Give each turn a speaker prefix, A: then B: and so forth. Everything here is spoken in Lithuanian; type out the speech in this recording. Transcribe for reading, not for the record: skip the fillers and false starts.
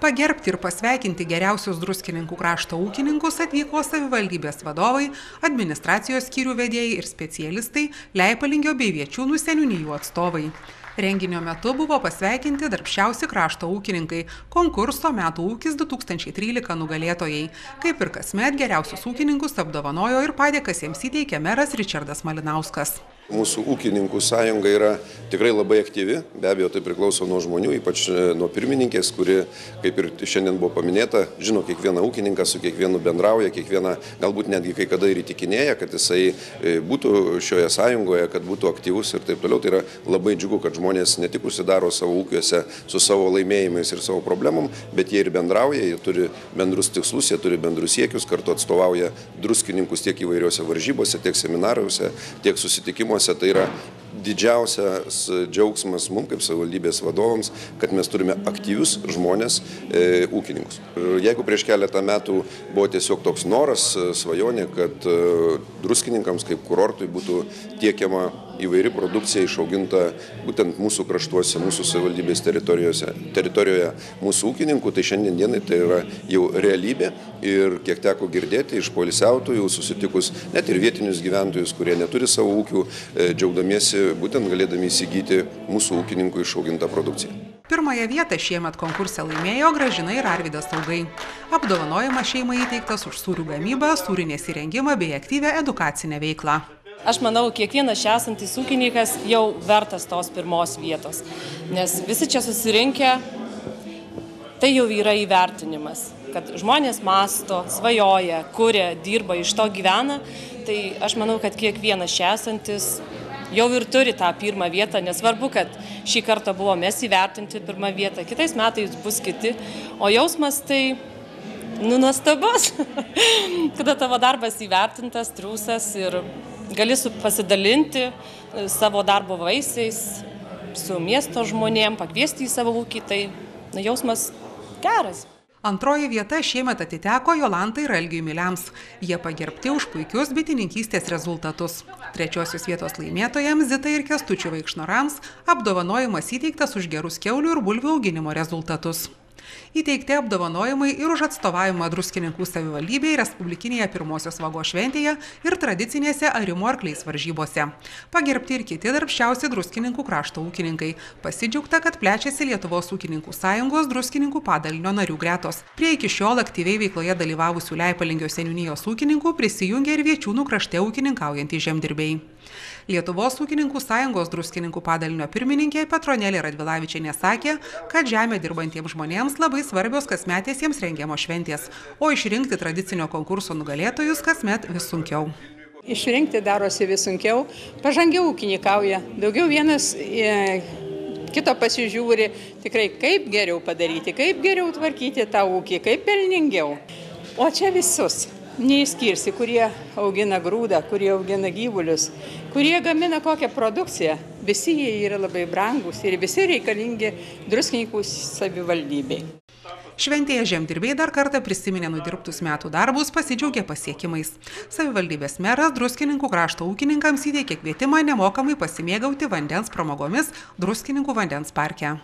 A: Pagerbti ir pasveikinti geriausius Druskininkų krašto ūkininkus atvyko savivaldybės vadovai, administracijos skyrių vedėjai ir specialistai, Leipalingio bei Viečiūnų seniūnijų atstovai. Renginio metu buvo pasveikinti darbščiausi krašto ūkininkai, konkurso Metų ūkis 2013 nugalėtojai. Kaip ir kasmet geriausius ūkininkus apdovanojo ir padėkas jiems įteikė meras Ričardas Malinauskas.
B: Mūsų ūkininkų sąjunga yra tikrai labai aktyvi, be abejo tai priklauso nuo žmonių, ypač nuo pirmininkės, kuri, kaip ir šiandien buvo paminėta, žino kiekvieną ūkininką, su kiekvienu bendrauja, kiekvieną galbūt netgi kai kada ir įtikinėja, kad jisai būtų šioje sąjungoje, kad būtų aktyvus ir taip toliau. Tai yra labai džiugu, kad žmonės ne tik užsidaro savo ūkiuose su savo laimėjimais ir savo problemom, bet jie ir bendrauja, jie turi bendrus tikslus, jie turi bendrus siekius, kartu atstovauja druskininkus tiek įvairiuose varžybose, tiek seminaruose, tiek susitikimuose. Tai yra didžiausias džiaugsmas mums kaip savivaldybės vadovams, kad mes turime aktyvius žmonės, ūkininkus. Jeigu prieš keletą metų buvo tiesiog toks noras, svajonė, kad druskininkams kaip kurortui būtų tiekiama įvairi produkcija išauginta būtent mūsų kraštuose, mūsų savivaldybės teritorijoje mūsų ūkininkų, tai šiandien dienai tai yra jau realybė ir kiek teko girdėti iš poilsiautojų, susitikus net ir vietinius gyventojus, kurie neturi savo ūkių, džiaugdamiesi būtent galėdami įsigyti mūsų ūkininkų išaugintą produkciją.
A: Pirmąją vietą šiemet konkurse laimėjo Gražina ir Arvydas Saugai. Apdovanojimas šeimai įteiktas už sūrių gamybą, sūrinės įrengimą bei aktyvią edukacinę veiklą.
C: Aš manau, kiekvienas čia esantis ūkininkas jau vertas tos pirmos vietos, nes visi čia susirinkę, tai jau yra įvertinimas, kad žmonės mąsto, svajoja, kuria, dirba, iš to gyvena, tai aš manau, kad kiekvienas čia esantis jau ir turi tą pirmą vietą, nesvarbu, kad šį kartą buvo mes įvertinti pirmą vietą, kitais metais bus kiti, o jausmas tai nuostabus, kada tavo darbas įvertintas, triūsas ir gali pasidalinti savo darbo vaisiais su miesto žmonėm, pakviesti į savo ūkį, tai jausmas geras.
A: Antroji vieta šiemet atiteko Jolantai ir Algiui Miliams. Jie pagerbti už puikius bitininkystės rezultatus. Trečiosios vietos laimėtojams Zitai ir Kęstučiui Vaikšnarams apdovanojimas įteiktas už gerus kiaulių ir bulvių auginimo rezultatus. Įteikti apdovanojimai ir už atstovavimą Druskininkų savivaldybėje Respublikinėje pirmosios vagos šventėje ir tradicinėse arimo arkliais varžybose. Pagerbti ir kiti darbščiausi Druskininkų krašto ūkininkai. Pasidžiaugta, kad plečiasi Lietuvos ūkininkų sąjungos Druskininkų padalinio narių gretos. Prie iki šiol aktyviai veikloje dalyvavusių Leipalingio seniūnijos ūkininkų prisijungė ir Viečiūnų krašte ūkininkaujantys žemdirbiai. Lietuvos ūkininkų sąjungos Druskininkų padalinio pirmininkė Petronėlė Radvilavičienė sakė, kad žemė dirbantiems žmonėms labai svarbios kasmetės jiems rengiamos šventės, o išrinkti tradicinio konkurso nugalėtojus kasmet vis sunkiau.
D: Išrinkti darosi vis sunkiau, pažangiau ūkininkauja, daugiau vienas kito pasižiūri, tikrai kaip geriau padaryti, kaip geriau tvarkyti tą ūkį, kaip pelningiau. O čia visus. Neįskirsi, kurie augina grūdą, kurie augina gyvulius, kurie gamina kokią produkciją. Visi jie yra labai brangus ir visi reikalingi Druskininkų savivaldybei.
A: Šventėje žemdirbiai dar kartą prisiminė nudirbtus metų darbus, pasidžiaugė pasiekimais. Savivaldybės meras Druskininkų krašto ūkininkams įteikė kvietimą nemokamai pasimėgauti vandens pramogomis Druskininkų vandens parke.